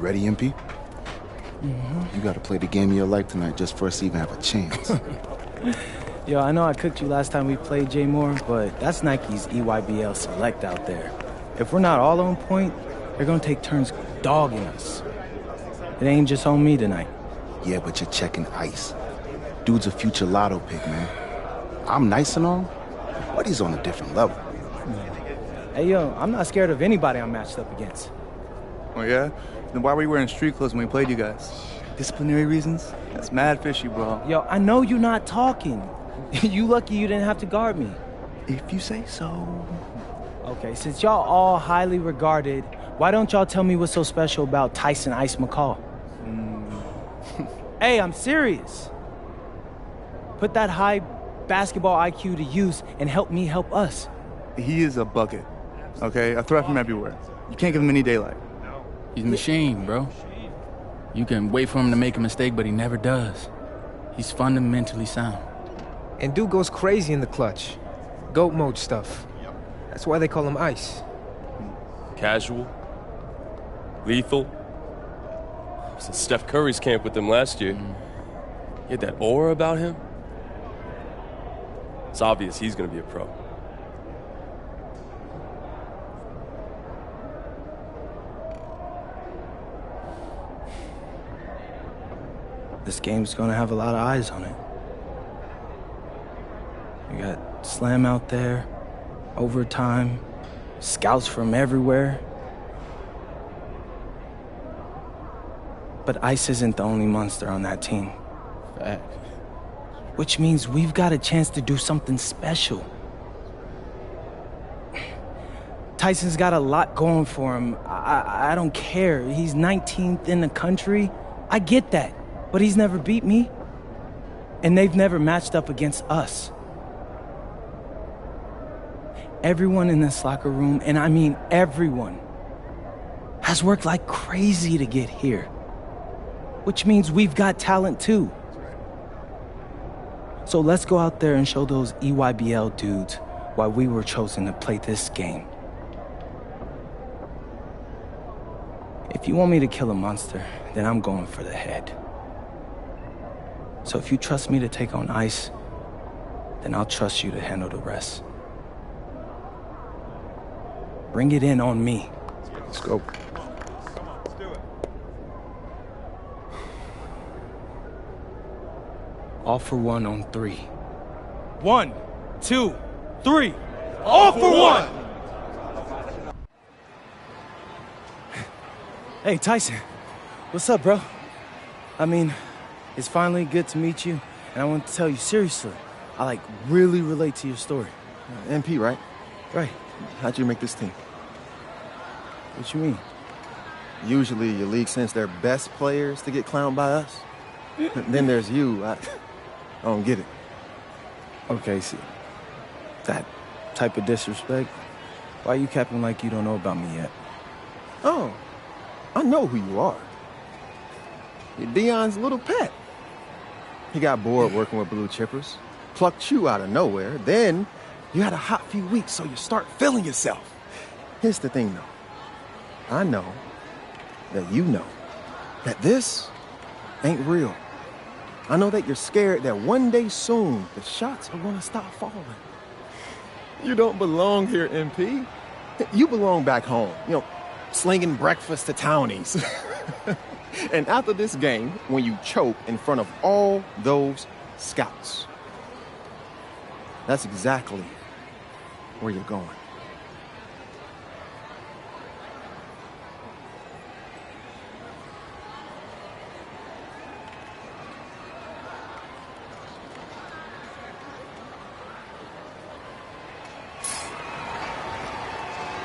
ready, MP? You gotta play the game of your life tonight just for us to even have a chance. Yo, I know I cooked you last time we played J Moore, but that's Nike's EYBL Select out there. If we're not all on point, they're gonna take turns dogging us. It ain't just on me tonight. Yeah, but you're checking ice. Dude's a future lotto pick, man. I'm nice and all, but he's on a different level. Hey, yo, I'm not scared of anybody I'm matched up against. Oh, yeah? Then why were you wearing street clothes when we played you guys? Disciplinary reasons? That's mad fishy, bro. Yo, I know you're not talking. You lucky you didn't have to guard me. If you say so. Okay, since y'all all highly regarded, why don't y'all tell me what's so special about Tyson Ice McCall? Hey, I'm serious. Put that high basketball IQ to use and help me help us. He is a bucket, okay? I threat from everywhere. You can't give him any daylight. He's a machine, bro. You can wait for him to make a mistake, but he never does. He's fundamentally sound. And dude goes crazy in the clutch. GOAT mode stuff. That's why they call him Ice. Casual. Lethal. I was at Steph Curry's camp with him last year. He had that aura about him. It's obvious he's going to be a pro. This game's gonna have a lot of eyes on it. You got Slam out there, overtime, scouts from everywhere. But Ice isn't the only monster on that team. Fact. Which means we've got a chance to do something special. Tyson's got a lot going for him. I don't care. He's 19th in the country. I get that. But he's never beat me. And they've never matched up against us. Everyone in this locker room, and I mean everyone, has worked like crazy to get here. Which means we've got talent too. So let's go out there and show those EYBL dudes why we were chosen to play this game. If you want me to kill a monster, then I'm going for the head. So if you trust me to take on Ice, then I'll trust you to handle the rest. Bring it in on me. Let's go. All for one on 3. 1, 2, 3. All for one! Hey, Tyson. What's up, bro? I mean, it's finally good to meet you, and I want to tell you seriously, I really relate to your story. MP, right? Right. How'd you make this team? What you mean? Usually your league sends their best players to get clowned by us. Then there's you. I don't get it. Okay, see, that type of disrespect, why you capping like you don't know about me yet? Oh, I know who you are. You're Dion's little pet. He got bored working with blue chippers, plucked you out of nowhere, then you had a hot few weeks, so you start feeling yourself. Here's the thing, though. I know that you know that this ain't real. I know that you're scared that one day soon the shots are gonna stop falling. You don't belong here, MP. You belong back home, slinging breakfast to townies. And after this game, when you choke in front of all those scouts, that's exactly where you're going.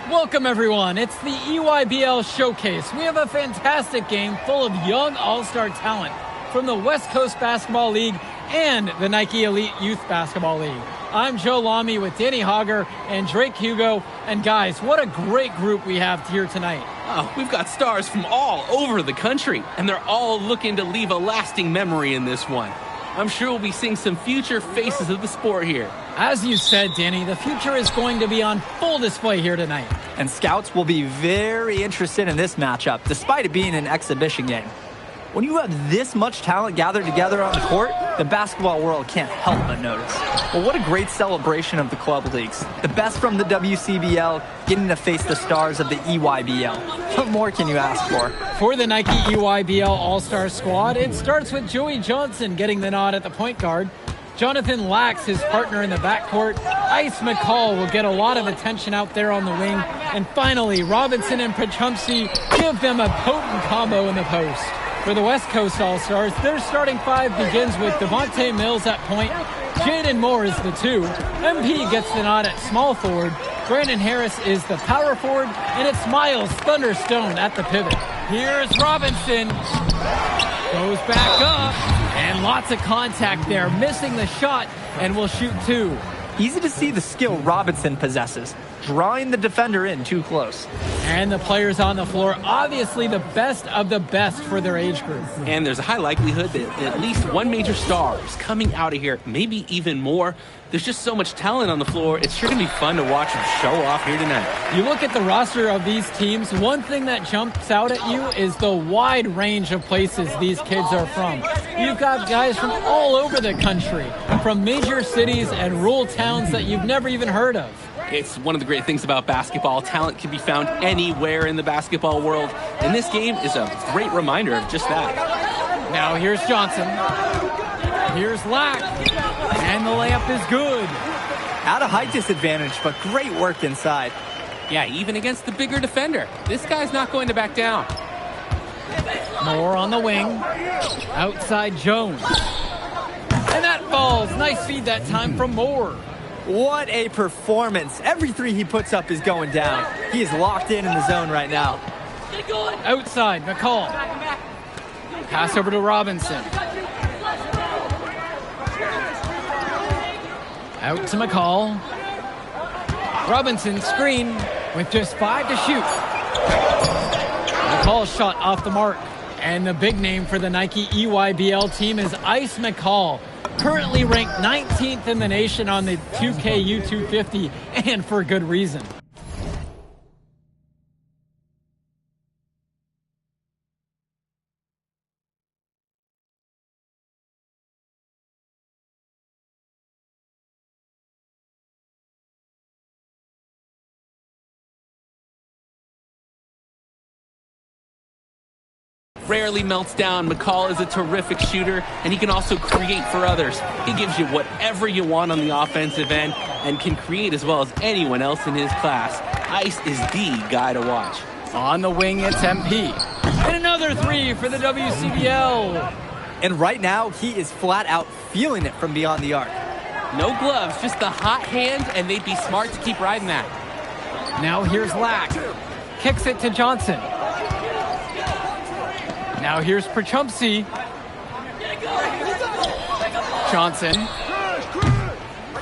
Welcome, everyone. It's the EYBL Showcase. We have a fantastic game full of young all-star talent from the West Coast Basketball League and the Nike Elite Youth Basketball League. I'm Joe Lamy with Danny Hogger and Drake Hugo. And guys, what a great group we have here tonight. Oh, we've got stars from all over the country, and they're all looking to leave a lasting memory in this one. I'm sure we'll be seeing some future faces of the sport here. As you said, Danny, the future is going to be on full display here tonight. And scouts will be very interested in this matchup, despite it being an exhibition game. When you have this much talent gathered together on the court, the basketball world can't help but notice. Well, what a great celebration of the club leagues. The best from the WCBL getting to face the stars of the EYBL. What more can you ask for? For the Nike EYBL All-Star squad, it starts with Joey Johnson getting the nod at the point guard. Jonathan Lax, his partner in the backcourt. Ice McCall will get a lot of attention out there on the wing. And finally, Robinson and Pachumsey give them a potent combo in the post. For the West Coast All-Stars, their starting five begins with Devontae Mills at point. Jaden Moore is the 2. MP gets the nod at small forward. Brandon Harris is the power forward. And it's Miles Thunderstone at the pivot. Here's Robinson. Goes back up. And lots of contact there, missing the shot, and will shoot 2. Easy to see the skill Robinson possesses, drawing the defender in too close. And the players on the floor, obviously the best of the best for their age group. And there's a high likelihood that at least one major star is coming out of here, maybe even more. There's just so much talent on the floor. It's sure going to be fun to watch them show off here tonight. You look at the roster of these teams, one thing that jumps out at you is the wide range of places these kids are from. You've got guys from all over the country, from major cities and rural towns that you've never even heard of. It's one of the great things about basketball. Talent can be found anywhere in the basketball world, and this game is a great reminder of just that. Now here's Johnson. Here's Lack. And the layup is good. At a height disadvantage, but great work inside. Yeah, even against the bigger defender. This guy's not going to back down. Moore on the wing. Outside Jones. And that falls. Nice feed that time from Moore. What a performance. Every three he puts up is going down. He is locked in the zone right now. Outside, McCall. Pass over to Robinson. Out to McCall. Robinson screen with just 5 to shoot. McCall's shot off the mark. And the big name for the Nike EYBL team is Ice McCall. Currently ranked 19th in the nation on the 2K U250, and for good reason. Rarely melts down. McCall is a terrific shooter, and he can also create for others. He gives you whatever you want on the offensive end and can create as well as anyone else in his class. Ice is the guy to watch. On the wing, it's MP. And another 3 for the WCBL. And right now, he is flat out feeling it from beyond the arc. No gloves, just the hot hand, and they'd be smart to keep riding that. Now here's Lack. Kicks it to Johnson. Now here's Pachumsey. Johnson.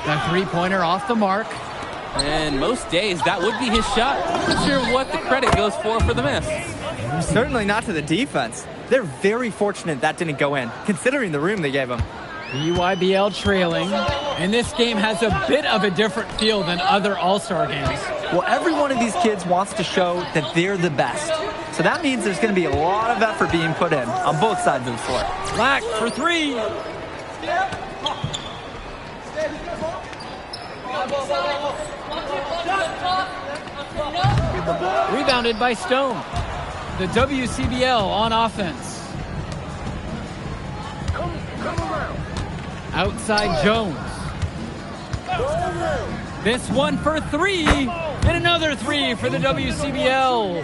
The three-pointer off the mark. And most days, that would be his shot. Not sure what the credit goes for the miss. Certainly not to the defense. They're very fortunate that didn't go in, considering the room they gave him. EYBL trailing, and this game has a bit of a different feel than other All-Star games. Well, every one of these kids wants to show that they're the best. So that means there's going to be a lot of effort being put in on both sides of the floor. Lack for 3. Rebounded by Stone. The WCBL on offense. Outside Jones. This one for 3. And another 3 for the WCBL.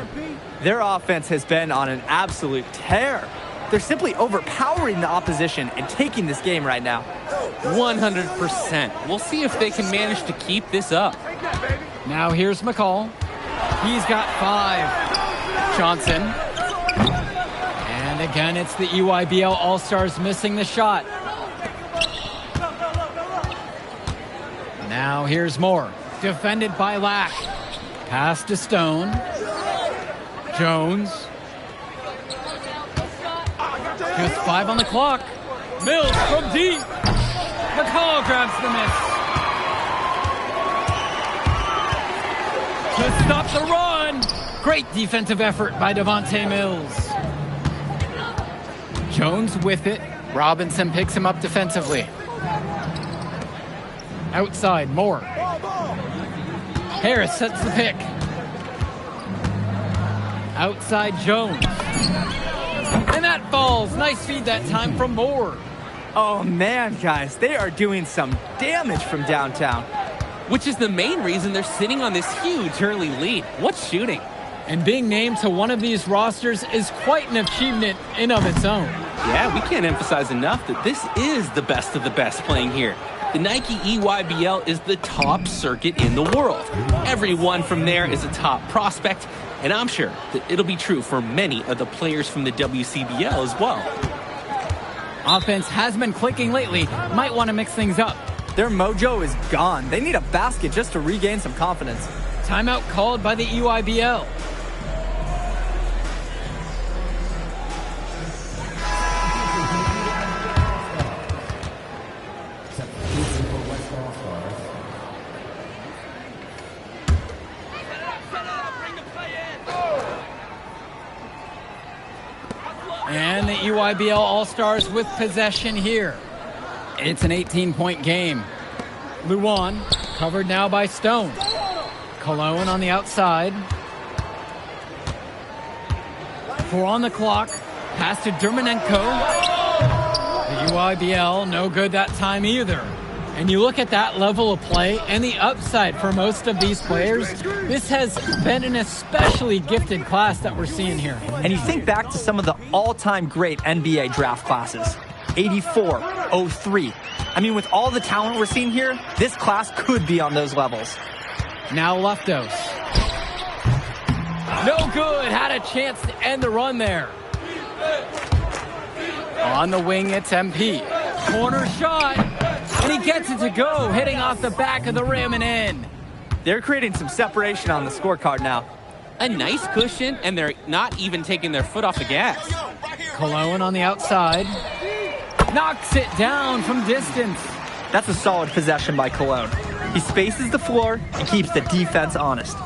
Their offense has been on an absolute tear. They're simply overpowering the opposition and taking this game right now. 100%. We'll see if they can manage to keep this up. Now here's McCall. He's got 5. Johnson. And again, it's the EYBL All-Stars missing the shot. Now here's Moore. Defended by Lack. Pass to Stone. Jones. Just 5 on the clock. Mills from deep. McCall grabs the miss. to stop the run. Great defensive effort by Devontae Mills. Jones with it. Robinson picks him up defensively. Outside, Moore. Harris sets the pick. Outside, Jones. And that falls. Nice feed that time from Moore. Oh, man, guys, they are doing some damage from downtown. Which is the main reason they're sitting on this huge early lead. What shooting? And being named to one of these rosters is quite an achievement in of its own. Yeah, we can't emphasize enough that this is the best of the best playing here. The Nike EYBL is the top circuit in the world. Everyone from there is a top prospect, and I'm sure that it'll be true for many of the players from the WCBL as well. Offense has been clicking lately. Might want to mix things up. Their mojo is gone. They need a basket just to regain some confidence. Timeout called by the EYBL. And the EYBL All-Stars with possession here. It's an 18-point game. Luan covered now by Stone. Cologne on the outside. 4 on the clock. Pass to Dermanenko. The EYBL, no good that time either. And you look at that level of play and the upside for most of these players, this has been an especially gifted class that we're seeing here. And you think back to some of the all-time great NBA draft classes. 84, 03. I mean, with all the talent we're seeing here, this class could be on those levels. Now Leftos. No good. Had a chance to end the run there. On the wing, it's MP. Corner shot. And he gets it to go, hitting off the back of the rim and in. They're creating some separation on the scorecard now. A nice cushion, and they're not even taking their foot off the gas. Cologne on the outside. Knocks it down from distance. That's a solid possession by Cologne. He spaces the floor and keeps the defense honest.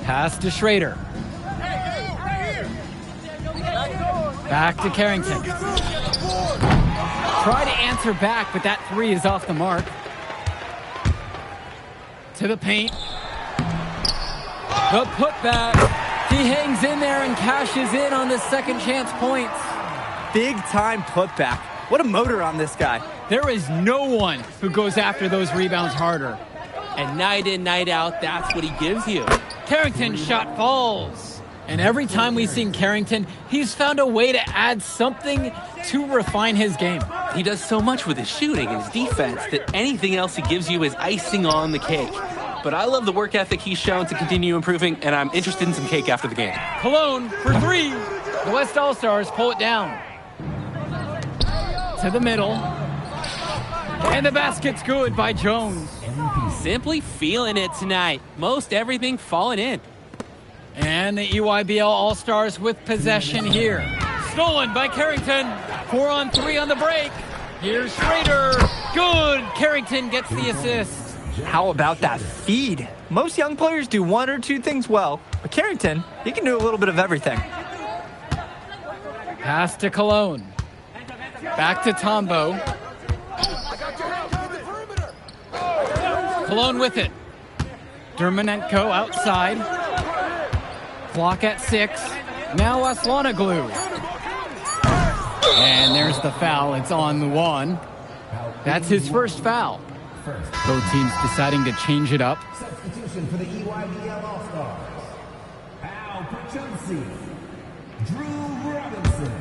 Pass to Schrader. Back to Carrington. Try to answer back, but that 3 is off the mark. To the paint. The putback. He hangs in there and cashes in on the second chance points. Big time putback. What a motor on this guy. There is no one who goes after those rebounds harder. And night in, night out, that's what he gives you. Carrington's shot falls. And every time we've seen Carrington, he's found a way to add something to refine his game. He does so much with his shooting and his defense that anything else he gives you is icing on the cake. But I love the work ethic he's shown to continue improving, and I'm interested in some cake after the game. Cologne for 3. The West All-Stars pull it down. To the middle. And the basket's good by Jones. Simply feeling it tonight. Most everything falling in. And the EYBL All-Stars with possession here. Stolen by Carrington. 4 on 3 on the break. Here's Schrader. Good. Carrington gets the assist. How about that feed? Most young players do 1 or 2 things well, but Carrington, he can do a little bit of everything. Pass to Cologne. Back to Tombo. Cologne with it. Dermanenko outside. Clock at 6. Now Aslanoglu. And there's the foul. It's on the 1. That's his first foul. Both teams deciding to change it up. Substitution for the EYBL All-Stars. Al Pachunsi. Drew Robinson.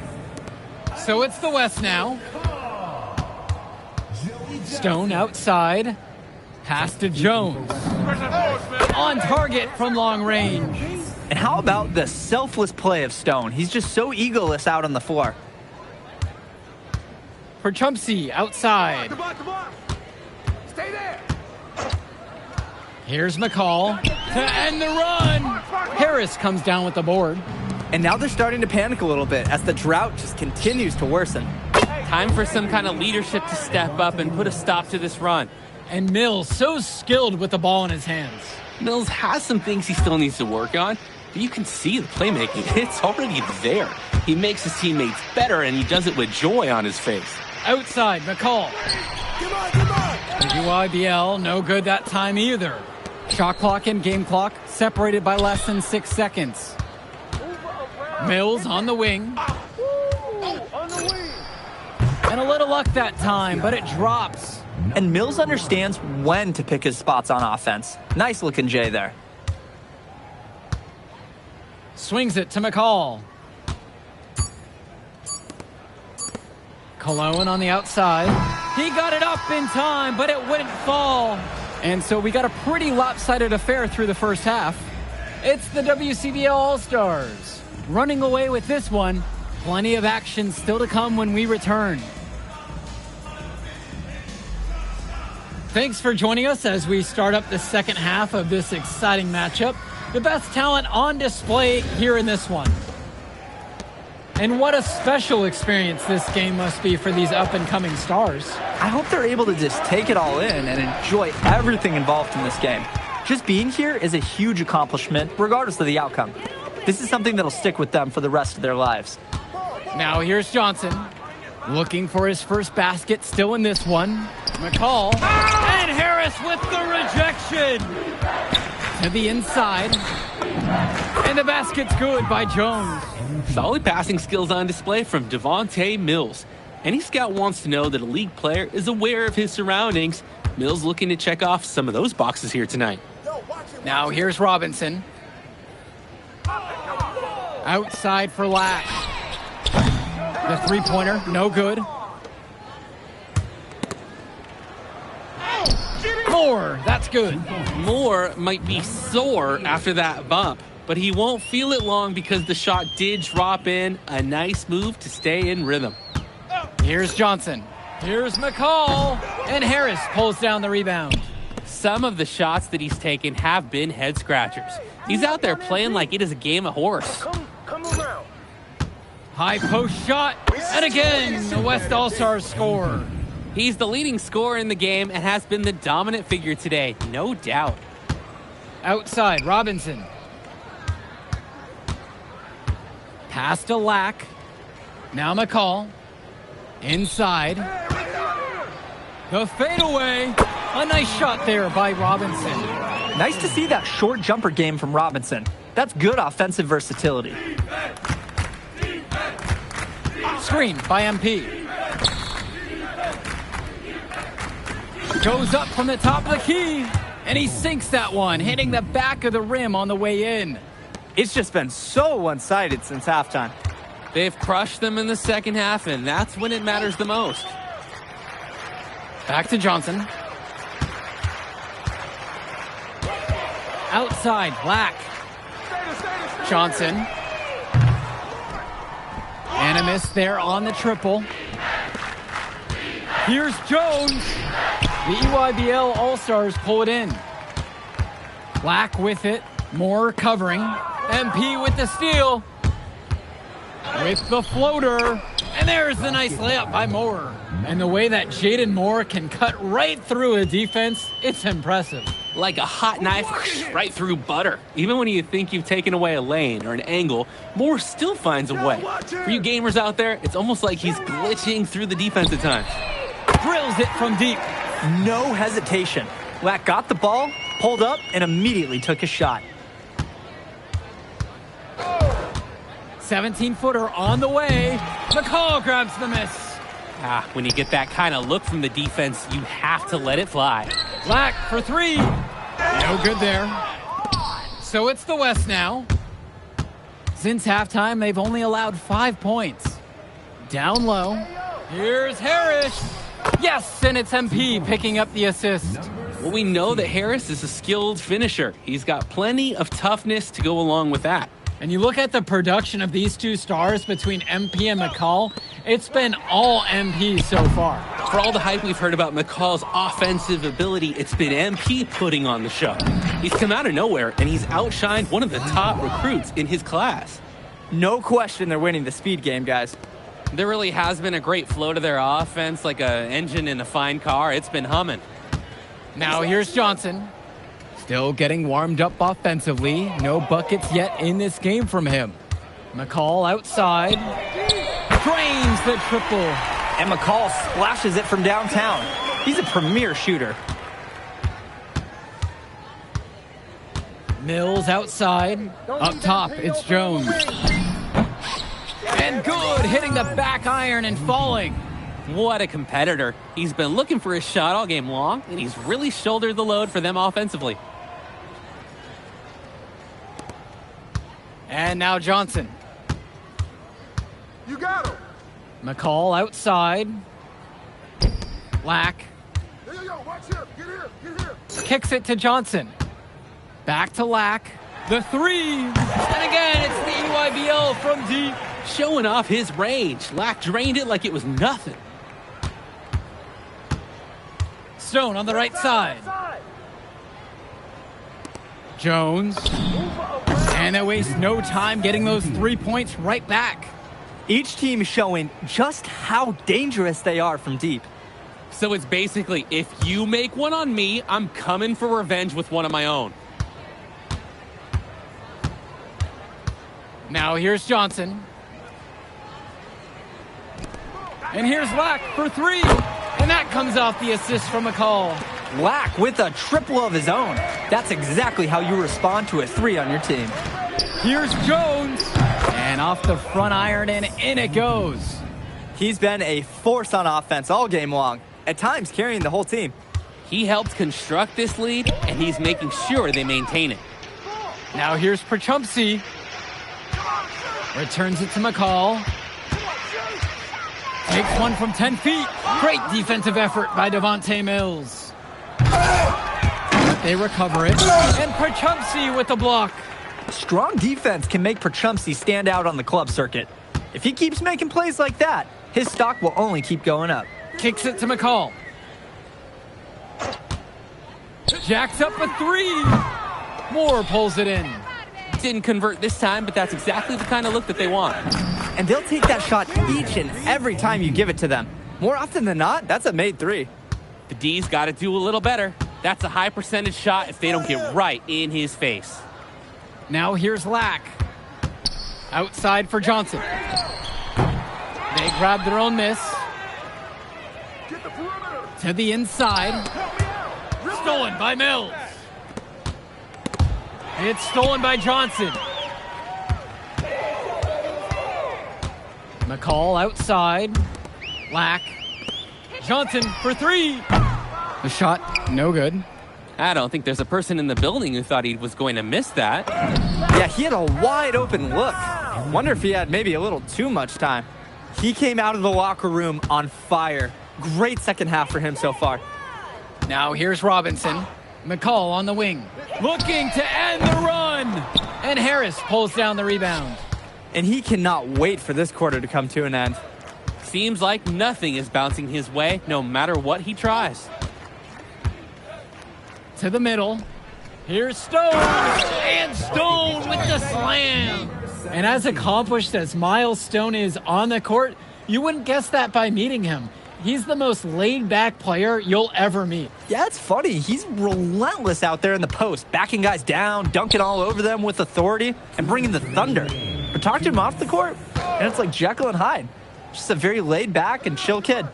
So it's the West now. Stone outside. Pass to Jones. On target from long range. And how about the selfless play of Stone? He's just so egoless out on the floor. For Chumpsy outside. Stay there. Here's McCall to end the run. Harris comes down with the board. And now they're starting to panic a little bit as the drought just continues to worsen. Time for some kind of leadership to step up and put a stop to this run. And Mills so skilled with the ball in his hands. Mills has some things he still needs to work on, but you can see the playmaking. It's already there. He makes his teammates better, and he does it with joy on his face. Outside, McCall. The UIBL, no good that time either. Shot clock and game clock separated by less than 6 seconds. Mills on the wing. And a little luck that time, but it drops. And Mills understands when to pick his spots on offense. Nice looking Jay there. Swings it to McCall. Cologne on the outside. He got it up in time, but it wouldn't fall. And so we got a pretty lopsided affair through the first half. It's the WCBL All-Stars running away with this one. Plenty of action still to come when we return. Thanks for joining us as we start up the second half of this exciting matchup. The best talent on display here in this one. And what a special experience this game must be for these up-and-coming stars. I hope they're able to just take it all in and enjoy everything involved in this game. Just being here is a huge accomplishment, regardless of the outcome. This is something that'll stick with them for the rest of their lives. Now here's Johnson, looking for his first basket, still in this one. McCall, and Harris with the rejection. To the inside, and the basket's good by Jones. Solid passing skills on display from Devontae Mills. Any scout wants to know that a league player is aware of his surroundings. Mills looking to check off some of those boxes here tonight. Now here's Robinson. Outside for Lack. The three-pointer, no good. Moore, that's good. Moore might be sore after that bump, but he won't feel it long because the shot did drop in. A nice move to stay in rhythm. Here's Johnson. Here's McCall. And Harris pulls down the rebound. Some of the shots that he's taken have been head scratchers. He's out there playing like it is a game of horse. Come around. High post shot. And again, the West All-Stars score. He's the leading scorer in the game and has been the dominant figure today, no doubt. Outside, Robinson. Pass to Lack. Now McCall. Inside. The fadeaway. A nice shot there by Robinson. Nice to see that short jumper game from Robinson. That's good offensive versatility. Screen by MP. Goes up from the top of the key, and he sinks that one, hitting the back of the rim on the way in. It's just been so one-sided since halftime. They've crushed them in the second half, and that's when it matters the most. Back to Johnson. Outside, Black. Johnson. And a miss there on the triple. Here's Jones. The EYBL All-Stars pull it in. Black with it. Moore covering. MP with the steal. With the floater. And there's the nice layup by Moore. And the way that Jaden Moore can cut right through a defense, it's impressive. Like a hot knife right through butter. Even when you think you've taken away a lane or an angle, Moore still finds a way. For you gamers out there, it's almost like he's glitching through the defense at times. Drills it from deep. No hesitation. Lack got the ball, pulled up, and immediately took a shot. 17-footer on the way. McCall grabs the miss. When you get that kind of look from the defense, you have to let it fly. Black for three. No good there. So it's the West now. Since halftime, they've only allowed 5 points. Down low. Here's Harris. Yes, and it's MP picking up the assist. Well, we know that Harris is a skilled finisher. He's got plenty of toughness to go along with that. And you look at the production of these two stars between MP and McCall, it's been all MP so far. For all the hype we've heard about McCall's offensive ability, it's been MP putting on the show. He's come out of nowhere, and he's outshined one of the top recruits in his class. No question they're winning the speed game, guys. There really has been a great flow to their offense, like an engine in a fine car. It's been humming. Now here's Johnson. Still getting warmed up offensively. No buckets yet in this game from him. McCall outside. Drains the triple. And McCall splashes it from downtown. He's a premier shooter. Mills outside. Up top, it's Jones. And good, hitting the back iron and falling. What a competitor. He's been looking for his shot all game long, and he's really shouldered the load for them offensively. And now Johnson. You got him. McCall outside. Lack. Yo, watch him. Get here. Kicks it to Johnson. Back to Lack. The three. And again, it's the EYBL from deep. Showing off his range. Lack drained it like it was nothing. Stone on the right side. Jones. And they waste no time getting those 3 points right back. Each team showing just how dangerous they are from deep. So it's basically, if you make one on me, I'm coming for revenge with one of my own. Now here's Johnson. And here's Lack for three. And that comes off the assist from McCall. Lack with a triple of his own. That's exactly how you respond to a three on your team. Here's Jones. And off the front iron and in it goes. He's been a force on offense all game long, at times carrying the whole team. He helped construct this lead, and he's making sure they maintain it. Now here's Perchumpsey. Returns it to McCall. Takes one from 10 feet. Great defensive effort by Devontae Mills. But they recover it. And Perchumpsey with the block. Strong defense can make Perchumpsey stand out on the club circuit. If he keeps making plays like that, his stock will only keep going up. Kicks it to McCall. Jacks up a three. Moore pulls it in. Didn't convert this time, but that's exactly the kind of look that they want. And they'll take that shot each and every time you give it to them. More often than not, that's a made three. The D's got to do a little better. That's a high percentage shot if they don't get right in his face. Now here's Lack. Outside for Johnson. They grab their own miss. To the inside. Stolen by Mills. It's stolen by Johnson. McCall outside. Lack. Johnson for three. The shot, no good. I don't think there's a person in the building who thought he was going to miss that. Yeah, he had a wide open look. Wonder if he had maybe a little too much time. He came out of the locker room on fire. Great second half for him so far. Now here's Robinson. McCall on the wing. Looking to end the run. And Harris pulls down the rebound. And he cannot wait for this quarter to come to an end. Seems like nothing is bouncing his way, no matter what he tries. To the middle. Here's Stone. And Stone with the slam. And as accomplished as Miles Stone is on the court, you wouldn't guess that by meeting him. He's the most laid-back player you'll ever meet. Yeah, it's funny. He's relentless out there in the post, backing guys down, dunking all over them with authority, and bringing the thunder. But talk to him off the court, and it's like Jekyll and Hyde. Just a very laid-back and chill kid.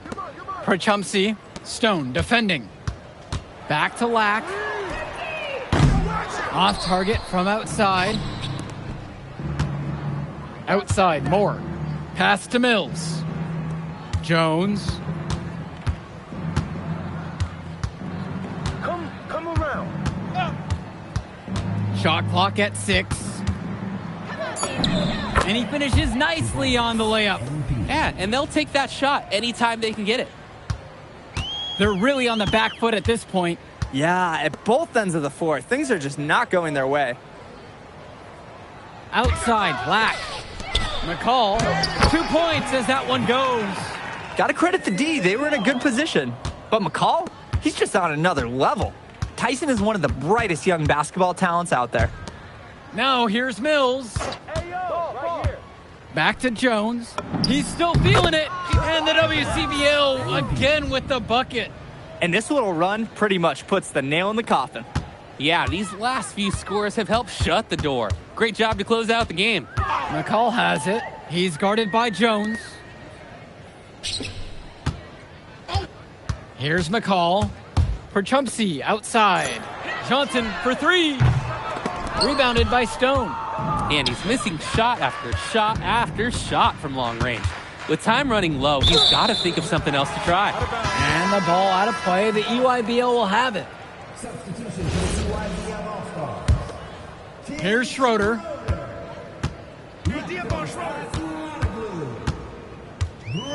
Perchumpsey, Stone defending. Back to Lack. Off target from outside. Outside, Moore. Pass to Mills. Jones. Come around. Shot clock at 6. And he finishes nicely on the layup. Yeah, and they'll take that shot anytime they can get it. They're really on the back foot at this point. Yeah, at both ends of the floor, things are just not going their way. Outside, Lack. McCall, 2 points as that one goes. Got to credit the D. They were in a good position. But McCall, he's just on another level. Tyson is one of the brightest young basketball talents out there. Now here's Mills. Back to Jones. He's still feeling it. And the WCBL again with the bucket. And this little run pretty much puts the nail in the coffin. Yeah, these last few scores have helped shut the door. Great job to close out the game. McCall has it. He's guarded by Jones. Here's McCall for Chumpsy outside. Johnson for three. Rebounded by Stone. And he's missing shot after shot after shot from long range. With time running low, he's got to think of something else to try. And the ball out of play. The EYBL will have it. Here's Schroeder.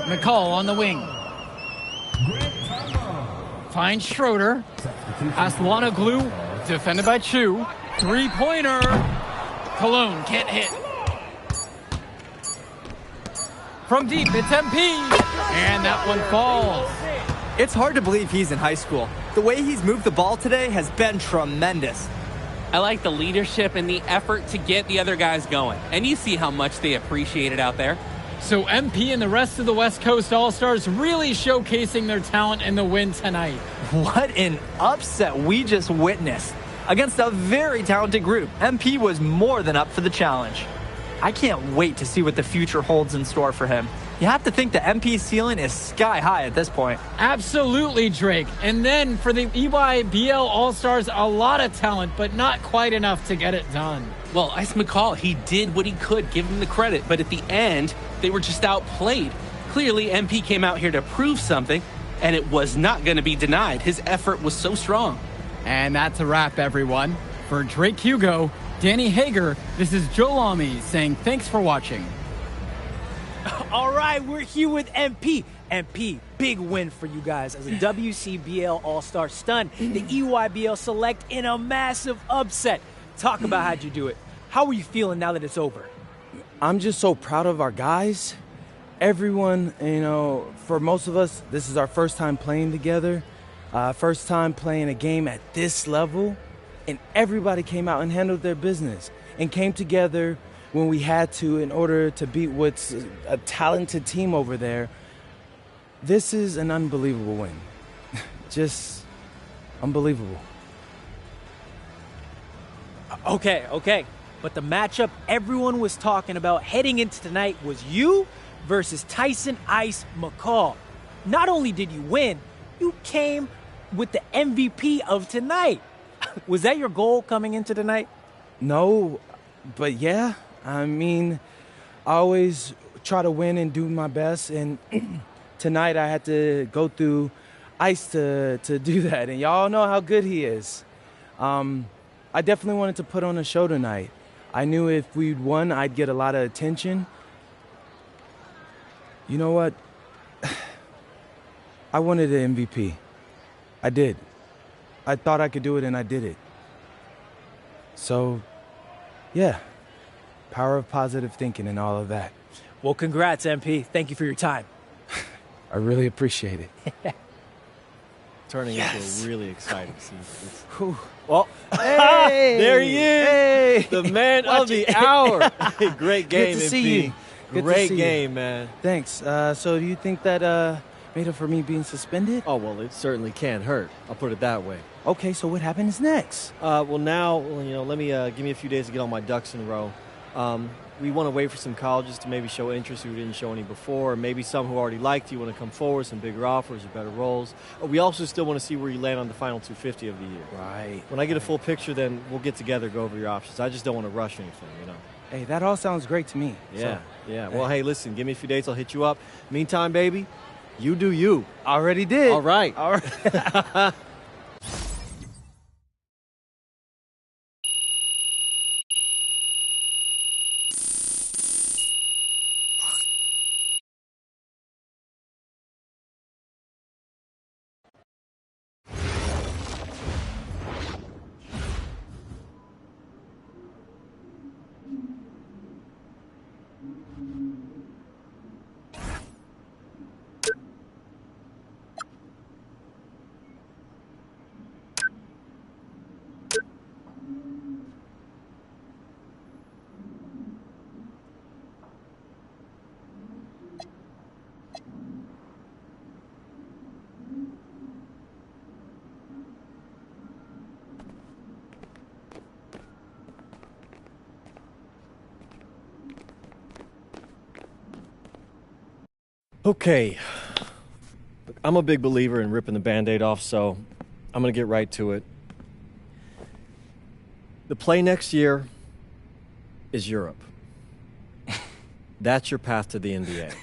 McCall on the wing. Finds Schroeder. Past Glue. Defended by Chu. Three-pointer. Cologne can't hit. From deep, it's MP. And that one falls. It's hard to believe he's in high school. The way he's moved the ball today has been tremendous. I like the leadership and the effort to get the other guys going. And you see how much they appreciate it out there. So MP and the rest of the West Coast All-Stars really showcasing their talent in the win tonight. What an upset we just witnessed. Against a very talented group, MP was more than up for the challenge. I can't wait to see what the future holds in store for him. You have to think the MP's ceiling is sky high at this point. Absolutely, Drake. And then for the EYBL All-Stars, a lot of talent, but not quite enough to get it done. Well, Ice McCall, he did what he could, give him the credit, but at the end, they were just outplayed. Clearly, MP came out here to prove something, and it was not going to be denied. His effort was so strong. And that's a wrap, everyone. For Drake Hugo, Danny Hager, this is Joe Lamy saying thanks for watching. All right, we're here with MP. MP, big win for you guys as a WCBL All-Star stun. The EYBL Select in a massive upset. Talk about how'd you do it. How are you feeling now that it's over? I'm just so proud of our guys. Everyone, for most of us, this is our first time playing together. First time playing a game at this level. And everybody came out and handled their business and came together when we had to in order to beat what's a talented team over there. This is an unbelievable win. Just unbelievable. Okay. But the matchup everyone was talking about heading into tonight was you versus Tyson Ice McCall. Not only did you win, you came with the MVP of tonight. Was that your goal coming into tonight? No, but yeah. I mean, I always try to win and do my best, and tonight I had to go through Ice to do that, and y'all know how good he is. I definitely wanted to put on a show tonight. I knew if we'd won, I'd get a lot of attention. You know what? I wanted an MVP. I did. I thought I could do it, and I did it. So, yeah. Power of positive thinking and all of that. Well, congrats, MP. Thank you for your time. I really appreciate it. Turning into a really exciting season. Well, hey, there he is. Hey, the man of the hour. Great game, Good to MP. see you. Great game, man. Thanks. So do you think that made up for me being suspended? Oh, well, it certainly can't hurt. I'll put it that way. Okay, so what happens next? Well, now, let me give me a few days to get all my ducks in a row. We want to wait for some colleges to maybe show interest who didn't show any before, or maybe some who already liked you want to come forward, some bigger offers or better roles. We also still want to see where you land on the final 250 of the year. Right. When I get a full picture, then we'll get together, go over your options. I just don't want to rush anything, Hey, that all sounds great to me. Yeah. Well, hey, listen, give me a few days, I'll hit you up. Meantime, baby, you do you. Already did. All right. Okay. Look, I'm a big believer in ripping the Band-Aid off, so I'm going to get right to it. The play next year is Europe. That's your path to the NBA.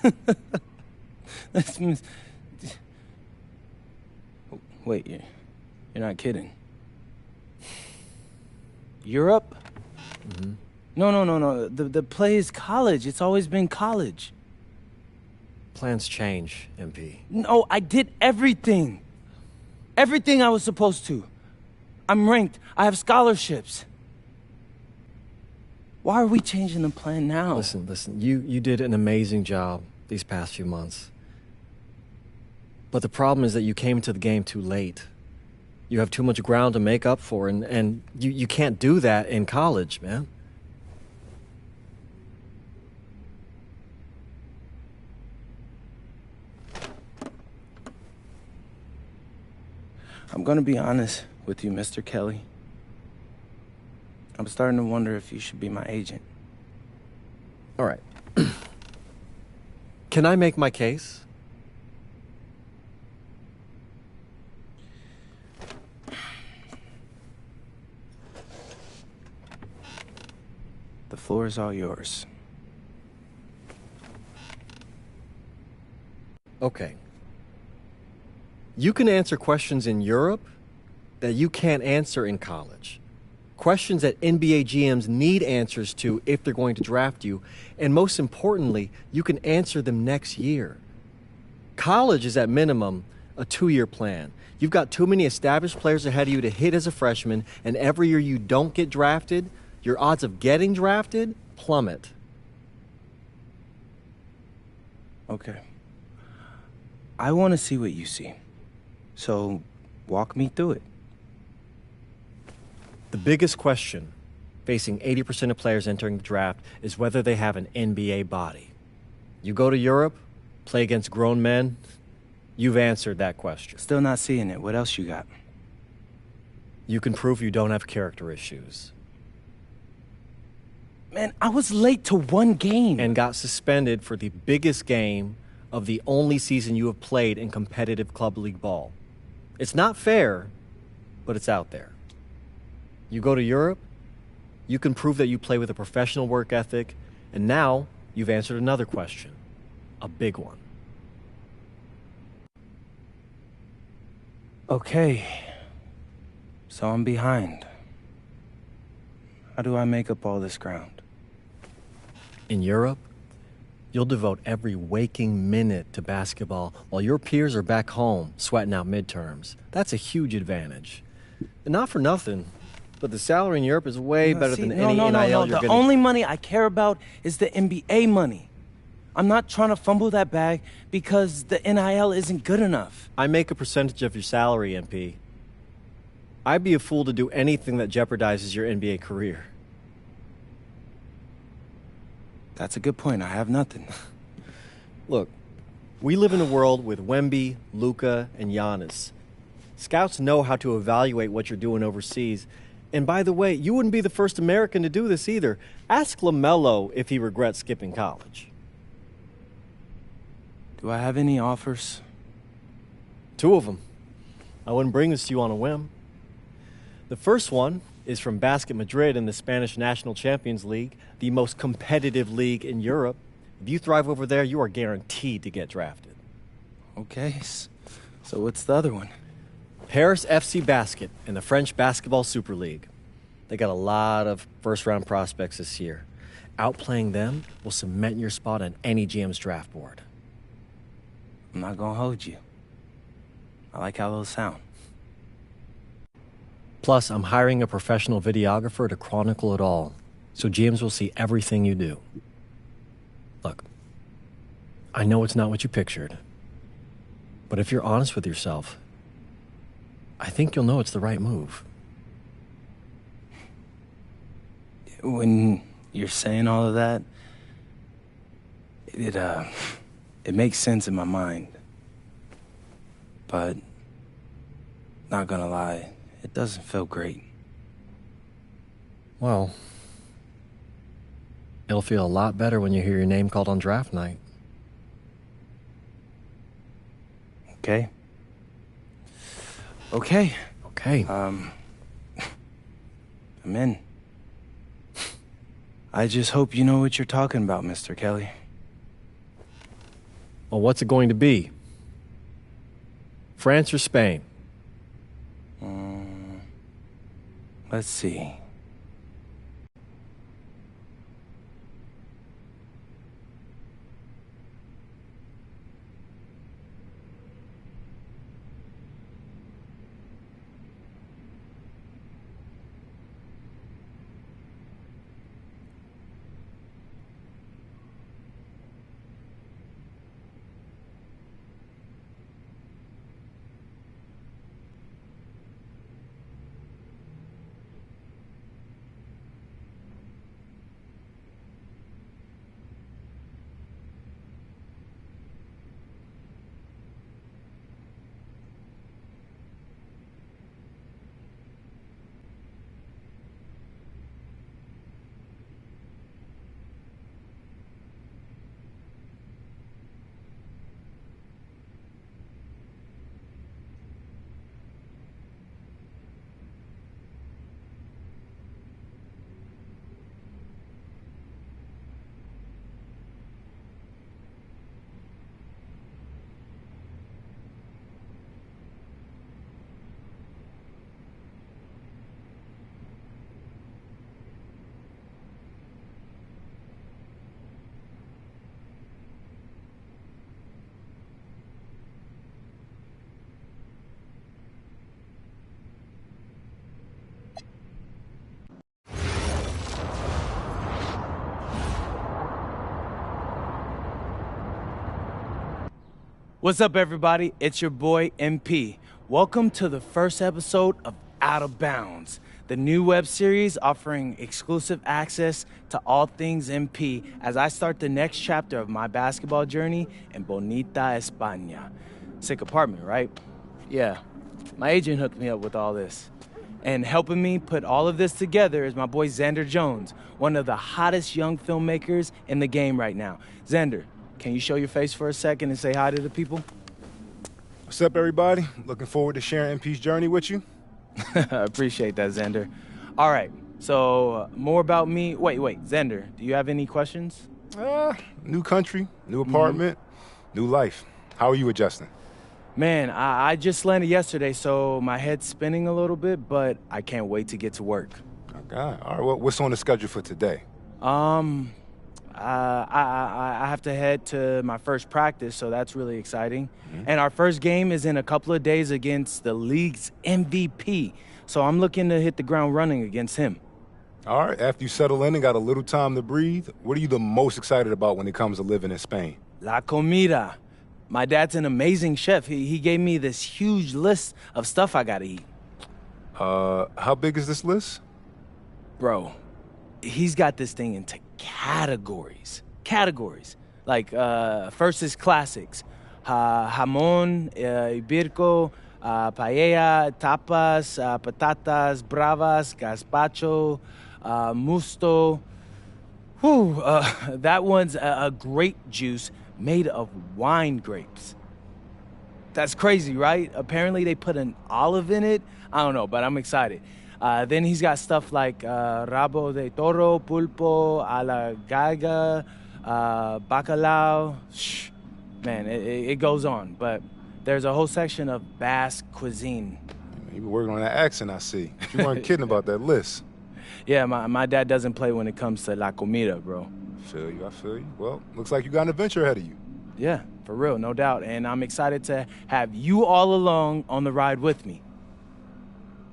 Wait, you're not kidding. Europe? Mm-hmm. No. The play is college. It's always been college. Plans change, MP. No, I did everything. Everything I was supposed to. I'm ranked. I have scholarships. Why are we changing the plan now? Listen. You did an amazing job these past few months. But the problem is that you came into the game too late. You have too much ground to make up for, and you can't do that in college, man. I'm gonna be honest with you, Mr. Kelly. I'm starting to wonder if you should be my agent. All right. Can I make my case? The floor is all yours. Okay. You can answer questions in Europe that you can't answer in college. Questions that NBA GMs need answers to if they're going to draft you. And most importantly, you can answer them next year. College is at minimum a 2-year plan. You've got too many established players ahead of you to hit as a freshman, and every year you don't get drafted, your odds of getting drafted plummet. Okay. I want to see what you see. So, walk me through it. The biggest question facing 80% of players entering the draft is whether they have an NBA body. You go to Europe, play against grown men, you've answered that question. Still not seeing it. What else you got? You can prove you don't have character issues. Man, I was late to one game. And got suspended for the biggest game of the only season you have played in competitive club league ball. It's not fair, but it's out there. You go to Europe, you can prove that you play with a professional work ethic, and now you've answered another question, a big one. Okay, so I'm behind. How do I make up all this ground? In Europe, you'll devote every waking minute to basketball while your peers are back home sweating out midterms. That's a huge advantage. And not for nothing, but the salary in Europe is way better than any NIL you're The getting. only money I care about is the NBA money. I'm not trying to fumble that bag because the NIL isn't good enough. I make a percentage of your salary, MP. I'd be a fool to do anything that jeopardizes your NBA career. That's a good point. I have nothing. Look, we live in a world with Wemby, Luka, and Giannis. Scouts know how to evaluate what you're doing overseas. And by the way, you wouldn't be the first American to do this either. Ask LaMelo if he regrets skipping college. Do I have any offers? 2 of them. I wouldn't bring this to you on a whim. The first one is from Basket Madrid in the Spanish National Champions League, the most competitive league in Europe. If you thrive over there, you are guaranteed to get drafted. Okay, so what's the other one? Paris FC Basket in the French Basketball Super League. They got a lot of first-round prospects this year. Outplaying them will cement your spot on any GM's draft board. I'm not gonna hold you. I like how those sound. Plus, I'm hiring a professional videographer to chronicle it all, so GMs will see everything you do. Look, I know it's not what you pictured, but if you're honest with yourself, I think you'll know it's the right move. When you're saying all of that, it makes sense in my mind. But, not gonna lie, it doesn't feel great. Well, it'll feel a lot better when you hear your name called on draft night. okay? Okay. Okay. I'm in. I just hope you know what you're talking about, Mr. Kelly. Well, what's it going to be? France or Spain? Let's see. What's up, everybody? It's your boy, MP. Welcome to the first episode of Out of Bounds, the new web series offering exclusive access to all things MP as I start the next chapter of my basketball journey in Bonita, España. Sick apartment, right? Yeah, my agent hooked me up with all this. And helping me put all of this together is my boy Xander Jones, one of the hottest young filmmakers in the game right now. Xander, can you show your face for a second and say hi to the people? What's up, everybody? Looking forward to sharing MP's journey with you. I appreciate that, Xander. All right, so more about me. Wait, Xander, do you have any questions? New country, new apartment, new life. How are you adjusting? Man, I just landed yesterday, so my head's spinning a little bit, but I can't wait to get to work. Okay. All right, well, what's on the schedule for today? I have to head to my first practice, so that's really exciting. And our first game is in a couple of days against the league's MVP, so I'm looking to hit the ground running against him. All right, after you settle in and got a little time to breathe, what are you the most excited about when it comes to living in Spain? La comida. My dad's an amazing chef. He gave me this huge list of stuff I gotta eat. How big is this list? Bro, he's got this thing into categories. Like, first is classics. Jamón, ibirco, paella, tapas, patatas bravas, gazpacho, musto. That one's a grape juice made of wine grapes. That's crazy, right? Apparently they put an olive in it. I don't know, but I'm excited. Then he's got stuff like rabo de toro, pulpo, a la galga, bacalao. Man, it goes on. But there's a whole section of Basque cuisine. You been working on that accent, I see. You weren't kidding about that list. Yeah, my dad doesn't play when it comes to la comida, bro. I feel you. Well, looks like you got an adventure ahead of you. Yeah, for real, no doubt. And I'm excited to have you all along on the ride with me.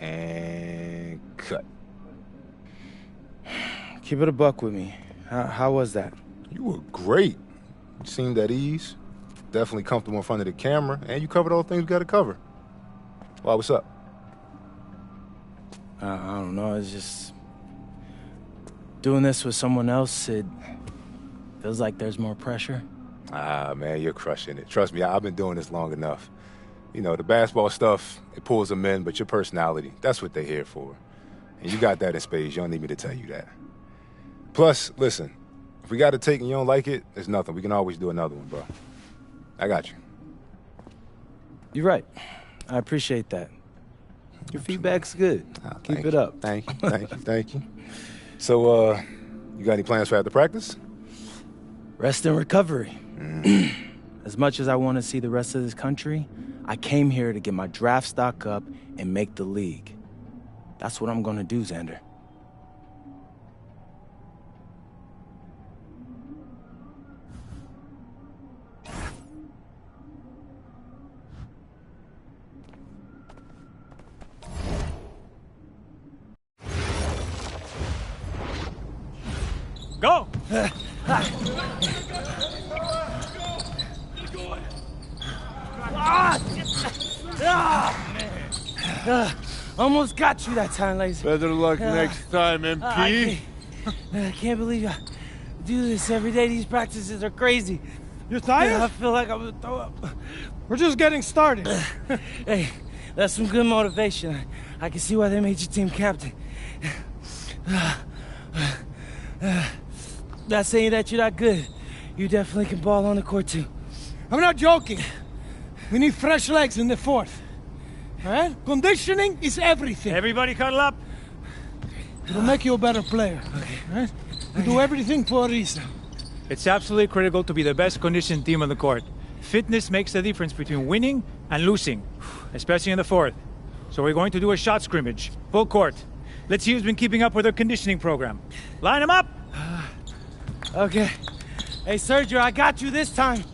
And cut. Keep it a buck with me. How was that? You were great. You seemed at ease. Definitely comfortable in front of the camera. And you covered all the things we got to cover. Why, what's up? I don't know. It's just... doing this with someone else, it feels like there's more pressure. Ah, man, you're crushing it. Trust me, I've been doing this long enough. You know, the basketball stuff, it pulls them in, but your personality, that's what they're here for. And you got that in spades. You don't need me to tell you that. Plus, listen, if we got to take and you don't like it, there's nothing. We can always do another one, bro. I got you. You're right. I appreciate that. Your feedback's good. Keep it up. Thank you, thank you. So, you got any plans for after practice? Rest and recovery. As much as I want to see the rest of this country, I came here to get my draft stock up and make the league. That's what I'm gonna do, Xander. Go! Almost got you that time, Lazy. Better luck next time, MP. I can't believe I do this every day. These practices are crazy. You're tired? I feel like I'm gonna throw up. We're just getting started. Hey, that's some good motivation. I can see why they made you team captain. Not saying that you're not good. You definitely can ball on the court, too. I'm not joking. We need fresh legs in the fourth. All right? Conditioning is everything. Everybody cuddle up. It'll make you a better player. Okay. All right? We do everything for a reason. It's absolutely critical to be the best conditioned team on the court. Fitness makes the difference between winning and losing, especially in the fourth. So we're going to do a shot scrimmage, full court. Let's see who's been keeping up with their conditioning program. Line them up! Okay. Hey, Sergio, I got you this time.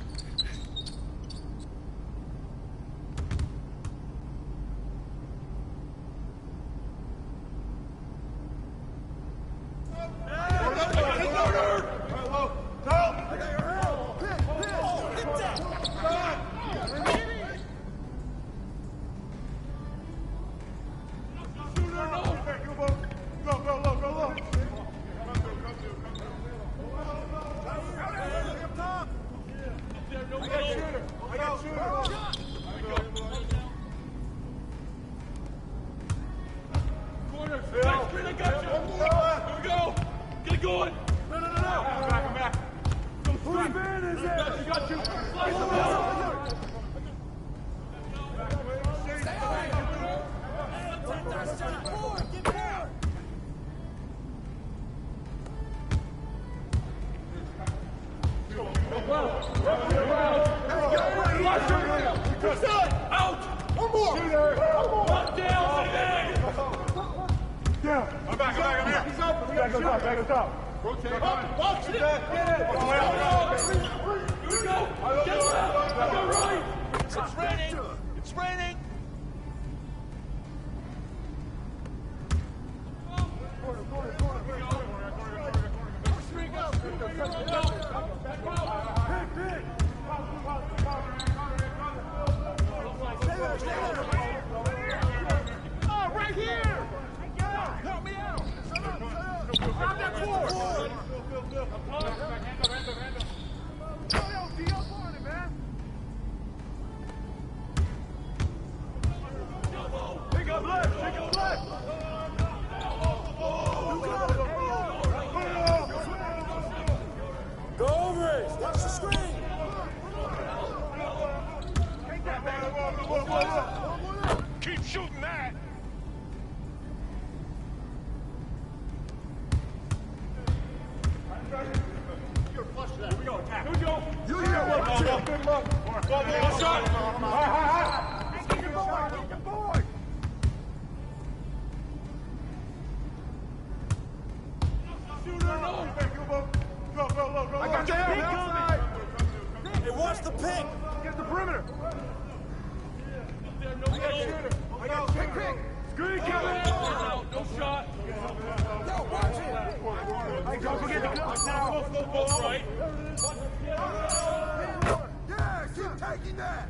It's raining! Right here! Help me out! Grab that board! Pick up left! Go over it! Watch the screen! Take that back! Keep shooting that! Here we go, attack. Here we go. Good luck. Ball shot. High. Get the boy. Shooter, no. Go. I got you outside. Hey, watch the pick. Get the perimeter. I got shooter. Pick. Screen, Kevin. No shot. Yo, watch it. Don't forget the clock now. Right. Yeah, keep taking that.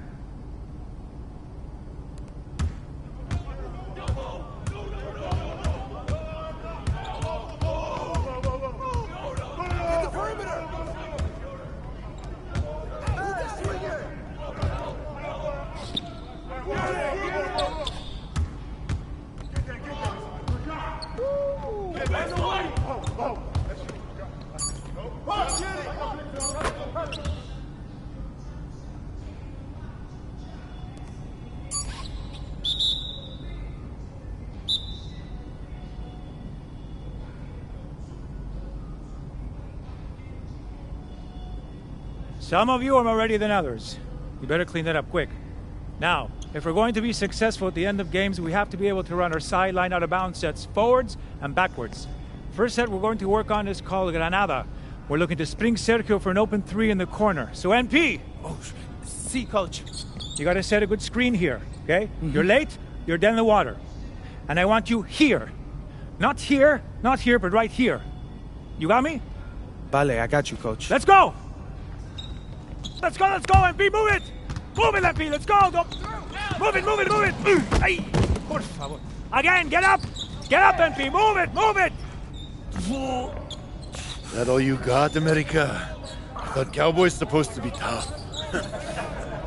Get the perimeter. Some of you are more ready than others. You better clean that up quick. Now, if we're going to be successful at the end of games, we have to be able to run our sideline out of bounds sets forwards and backwards. First set we're going to work on is called Granada. We're looking to spring Sergio for an open three in the corner. So NP! Oh, see, coach. You gotta set a good screen here, okay? You're late, you're dead in the water. And I want you here. Not here, but right here. You got me? Vale, I got you, coach. Let's go! Let's go, MP, move it! Move it, MP, let's go! Move it! Ay, por favor. Again, get up! Get up, MP, move it! That all you got, America? I thought Cowboys supposed to be tough.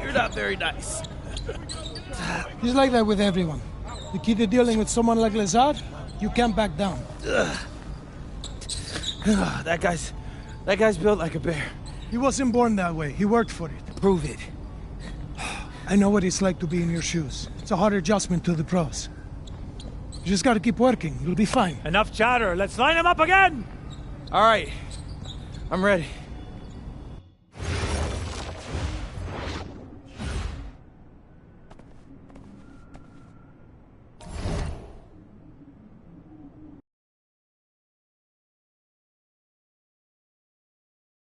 You're not very nice. He's like that with everyone. The kid they're dealing with someone like Lazard, you can't back down. That guy's built like a bear. He wasn't born that way. He worked for it. Prove it. I know what it's like to be in your shoes. It's a hard adjustment to the pros. You just gotta keep working. You'll be fine. Enough chatter. Let's line him up again! All right. I'm ready.